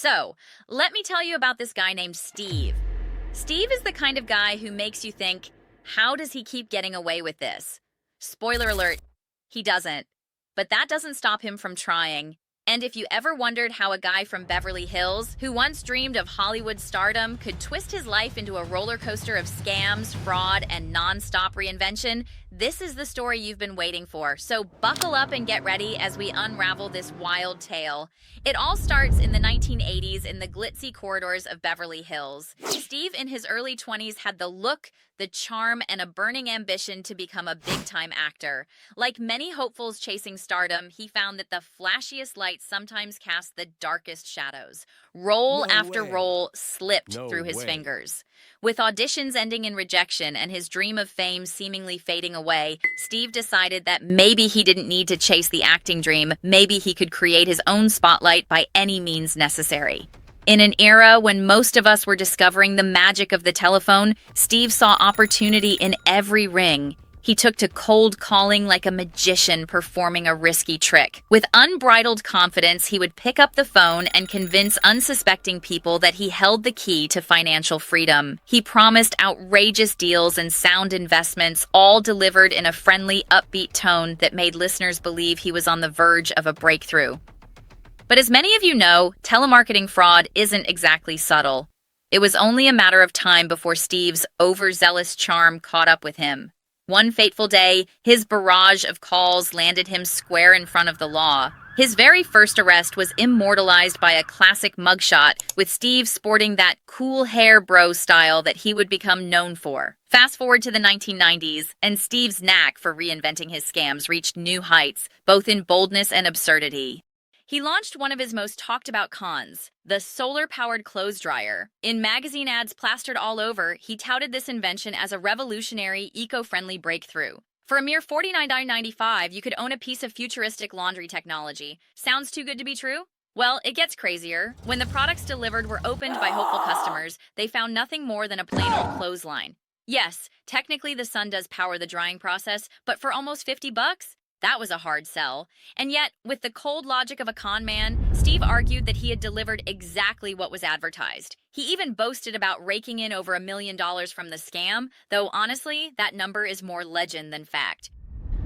So, let me tell you about this guy named Steve. Steve is the kind of guy who makes you think, how does he keep getting away with this? Spoiler alert, he doesn't. But that doesn't stop him from trying. And if you ever wondered how a guy from Beverly Hills, who once dreamed of Hollywood stardom, could twist his life into a roller coaster of scams, fraud, and non-stop reinvention, this is the story you've been waiting for. So buckle up and get ready as we unravel this wild tale. It all starts in the 1980s in the glitzy corridors of Beverly Hills. Steve, in his early 20s, had the look, the charm, and a burning ambition to become a big-time actor. Like many hopefuls chasing stardom, he found that the flashiest lights sometimes cast the darkest shadows. Role after role slipped through his fingers. With auditions ending in rejection and his dream of fame seemingly fading away, Steve decided that maybe he didn't need to chase the acting dream, maybe he could create his own spotlight by any means necessary. In an era when most of us were discovering the magic of the telephone, Steve saw opportunity in every ring. He took to cold calling like a magician performing a risky trick. With unbridled confidence, he would pick up the phone and convince unsuspecting people that he held the key to financial freedom. He promised outrageous deals and sound investments, all delivered in a friendly, upbeat tone that made listeners believe he was on the verge of a breakthrough. But as many of you know, telemarketing fraud isn't exactly subtle. It was only a matter of time before Steve's overzealous charm caught up with him. One fateful day, his barrage of calls landed him square in front of the law. His very first arrest was immortalized by a classic mugshot, with Steve sporting that cool hair bro style that he would become known for. Fast forward to the 1990s, and Steve's knack for reinventing his scams reached new heights, both in boldness and absurdity. He launched one of his most talked-about cons, the solar-powered clothes dryer. In magazine ads plastered all over, he touted this invention as a revolutionary, eco-friendly breakthrough. For a mere $49.95, you could own a piece of futuristic laundry technology. Sounds too good to be true? Well, it gets crazier. When the products delivered were opened by hopeful customers, they found nothing more than a plain old clothesline. Yes, technically the sun does power the drying process, but for almost $50? That was a hard sell. And yet, with the cold logic of a con man, Steve argued that he had delivered exactly what was advertised. He even boasted about raking in over $1 million from the scam, though honestly, that number is more legend than fact.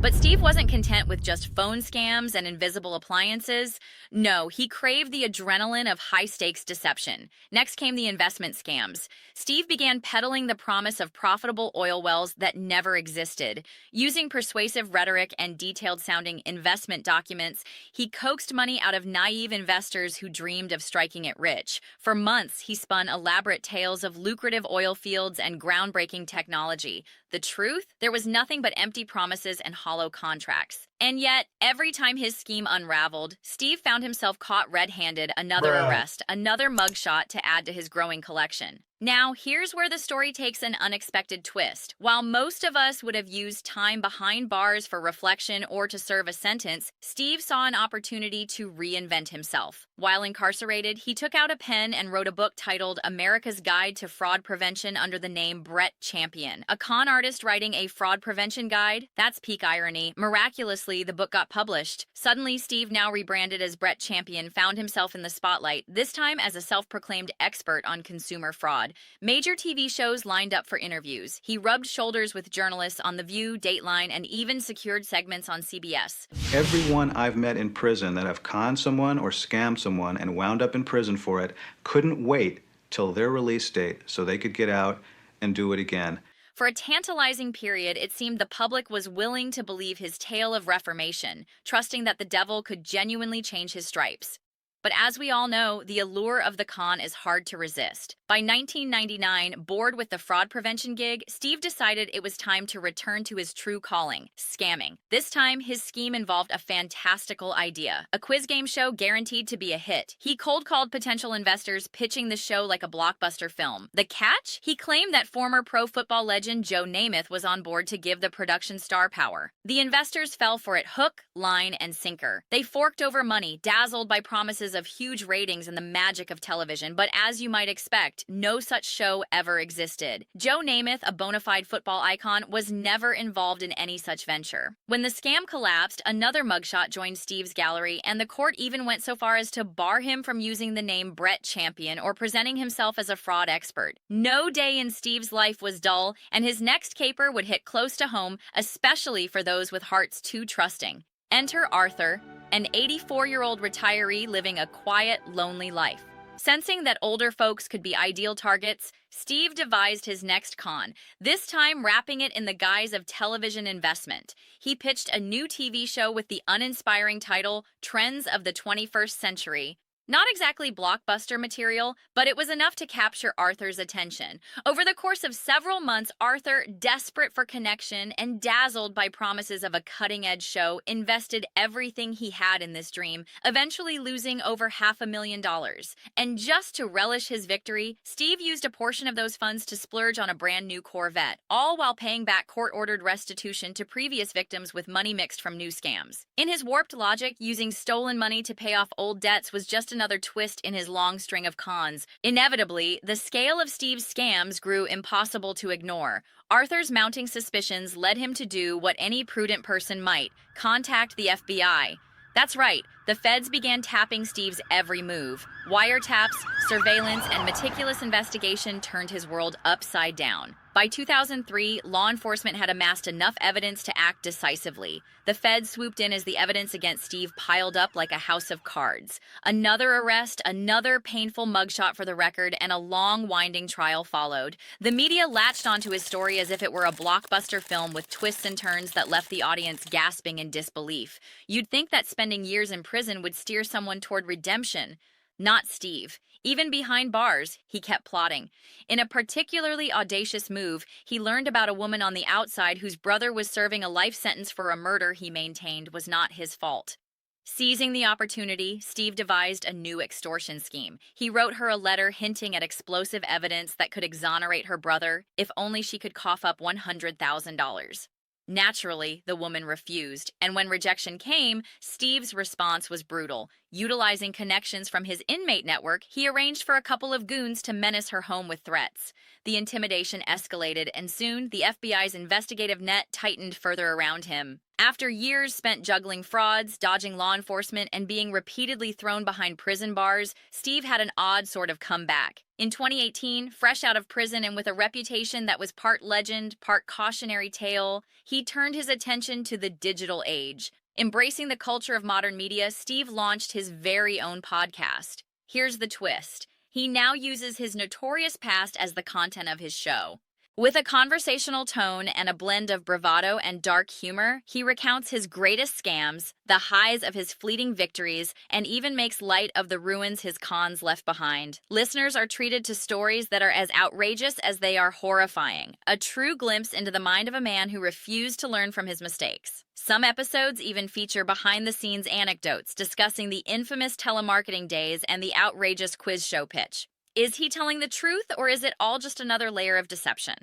But Steve wasn't content with just phone scams and invisible appliances. No, he craved the adrenaline of high-stakes deception. Next came the investment scams. Steve began peddling the promise of profitable oil wells that never existed. Using persuasive rhetoric and detailed-sounding investment documents, he coaxed money out of naive investors who dreamed of striking it rich. For months, he spun elaborate tales of lucrative oil fields and groundbreaking technology. The truth? There was nothing but empty promises and hollow contracts. And yet, every time his scheme unraveled, Steve found himself caught red-handed, another arrest, another mugshot to add to his growing collection. Now, here's where the story takes an unexpected twist. While most of us would have used time behind bars for reflection or to serve a sentence, Steve saw an opportunity to reinvent himself. While incarcerated, he took out a pen and wrote a book titled America's Guide to Fraud Prevention under the name Brett Champion. A con artist writing a fraud prevention guide? That's peak irony. Miraculously, the book got published. Suddenly, Steve, now rebranded as Brett Champion, found himself in the spotlight, this time as a self-proclaimed expert on consumer fraud. Major TV shows lined up for interviews. He rubbed shoulders with journalists on The View, Dateline, and even secured segments on CBS. Everyone I've met in prison that have conned someone or scammed someone and wound up in prison for it couldn't wait till their release date so they could get out and do it again. For a tantalizing period, it seemed the public was willing to believe his tale of reformation, trusting that the devil could genuinely change his stripes. But as we all know, the allure of the con is hard to resist. By 1999, bored with the fraud prevention gig, Steve decided it was time to return to his true calling, scamming. This time, his scheme involved a fantastical idea, a quiz game show guaranteed to be a hit. He cold-called potential investors, pitching the show like a blockbuster film. The catch? He claimed that former pro football legend Joe Namath was on board to give the production star power. The investors fell for it hook, line, and sinker. They forked over money, dazzled by promises promises of huge ratings and the magic of television, but as you might expect, no such show ever existed. Joe Namath, a bona fide football icon, was never involved in any such venture. When the scam collapsed, another mugshot joined Steve's gallery, and the court even went so far as to bar him from using the name Brett Champion or presenting himself as a fraud expert. No day in Steve's life was dull, and his next caper would hit close to home, especially for those with hearts too trusting. Enter Arthur, an 84-year-old retiree living a quiet, lonely life. Sensing that older folks could be ideal targets, Steve devised his next con, this time wrapping it in the guise of television investment. He pitched a new TV show with the uninspiring title, Trends of the 21st Century. Not exactly blockbuster material, but it was enough to capture Arthur's attention. Over the course of several months, Arthur, desperate for connection and dazzled by promises of a cutting-edge show, invested everything he had in this dream, eventually losing over $500,000. And just to relish his victory, Steve used a portion of those funds to splurge on a brand new Corvette, all while paying back court-ordered restitution to previous victims with money mixed from new scams. In his warped logic, using stolen money to pay off old debts was just another twist in his long string of cons. Inevitably, the scale of Steve's scams grew impossible to ignore. Arthur's mounting suspicions led him to do what any prudent person might: contact the FBI. That's right, the feds began tapping Steve's every move. Wiretaps, surveillance, and meticulous investigation turned his world upside down. By 2003, law enforcement had amassed enough evidence to act decisively. The feds swooped in as the evidence against Steve piled up like a house of cards. Another arrest, another painful mugshot for the record, and a long, winding trial followed. The media latched onto his story as if it were a blockbuster film with twists and turns that left the audience gasping in disbelief. You'd think that spending years in prison would steer someone toward redemption. Not Steve. Even behind bars, he kept plotting. In a particularly audacious move, he learned about a woman on the outside whose brother was serving a life sentence for a murder he maintained was not his fault. Seizing the opportunity, Steve devised a new extortion scheme. He wrote her a letter hinting at explosive evidence that could exonerate her brother if only she could cough up $100,000. Naturally, the woman refused, and when rejection came, Steve's response was brutal. Utilizing connections from his inmate network, he arranged for a couple of goons to menace her home with threats. The intimidation escalated, and soon the FBI's investigative net tightened further around him. After years spent juggling frauds, dodging law enforcement, and being repeatedly thrown behind prison bars, Steve had an odd sort of comeback. In 2018, fresh out of prison and with a reputation that was part legend, part cautionary tale, he turned his attention to the digital age. Embracing the culture of modern media, Steve launched his very own podcast. Here's the twist. He now uses his notorious past as the content of his show. With a conversational tone and a blend of bravado and dark humor, he recounts his greatest scams, the highs of his fleeting victories, and even makes light of the ruins his cons left behind. Listeners are treated to stories that are as outrageous as they are horrifying, a true glimpse into the mind of a man who refused to learn from his mistakes. Some episodes even feature behind-the-scenes anecdotes discussing the infamous telemarketing days and the outrageous quiz show pitch. Is he telling the truth, or is it all just another layer of deception?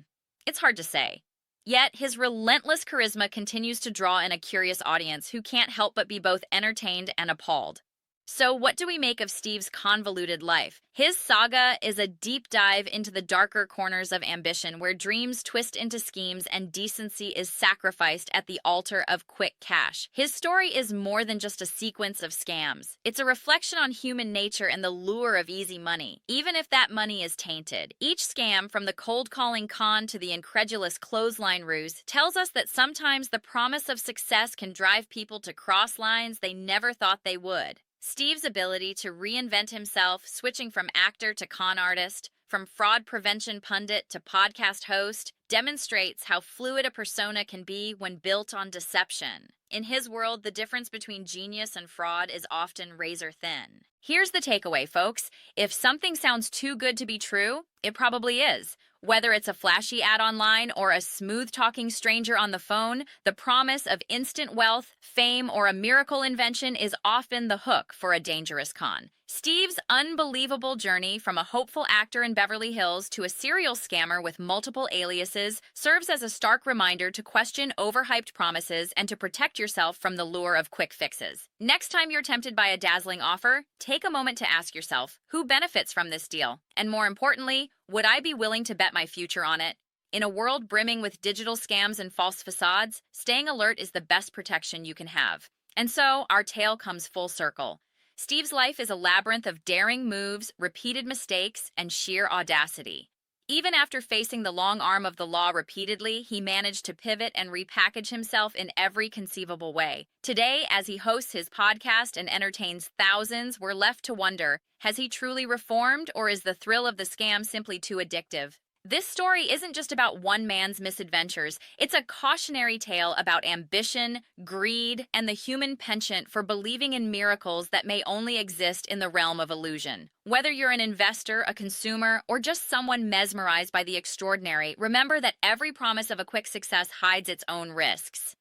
It's hard to say. Yet, his relentless charisma continues to draw in a curious audience who can't help but be both entertained and appalled. So what do we make of Steve's convoluted life? His saga is a deep dive into the darker corners of ambition, where dreams twist into schemes and decency is sacrificed at the altar of quick cash. His story is more than just a sequence of scams. It's a reflection on human nature and the lure of easy money, even if that money is tainted. Each scam, from the cold-calling con to the incredulous clothesline ruse, tells us that sometimes the promise of success can drive people to cross lines they never thought they would. Steve's ability to reinvent himself, switching from actor to con artist, from fraud prevention pundit to podcast host, demonstrates how fluid a persona can be when built on deception. In his world, the difference between genius and fraud is often razor thin. Here's the takeaway, folks. If something sounds too good to be true, it probably is. Whether it's a flashy ad online or a smooth-talking stranger on the phone, the promise of instant wealth, fame, or a miracle invention is often the hook for a dangerous con. Steve's unbelievable journey from a hopeful actor in Beverly Hills to a serial scammer with multiple aliases serves as a stark reminder to question overhyped promises and to protect yourself from the lure of quick fixes. Next time you're tempted by a dazzling offer, take a moment to ask yourself, who benefits from this deal? And more importantly, would I be willing to bet my future on it? In a world brimming with digital scams and false facades, staying alert is the best protection you can have. And so, our tale comes full circle. Steve's life is a labyrinth of daring moves, repeated mistakes, and sheer audacity. Even after facing the long arm of the law repeatedly, he managed to pivot and repackage himself in every conceivable way. Today, as he hosts his podcast and entertains thousands, we're left to wonder, has he truly reformed, or is the thrill of the scam simply too addictive? This story isn't just about one man's misadventures. It's a cautionary tale about ambition, greed, and the human penchant for believing in miracles that may only exist in the realm of illusion. Whether you're an investor, a consumer, or just someone mesmerized by the extraordinary, remember that every promise of a quick success hides its own risks.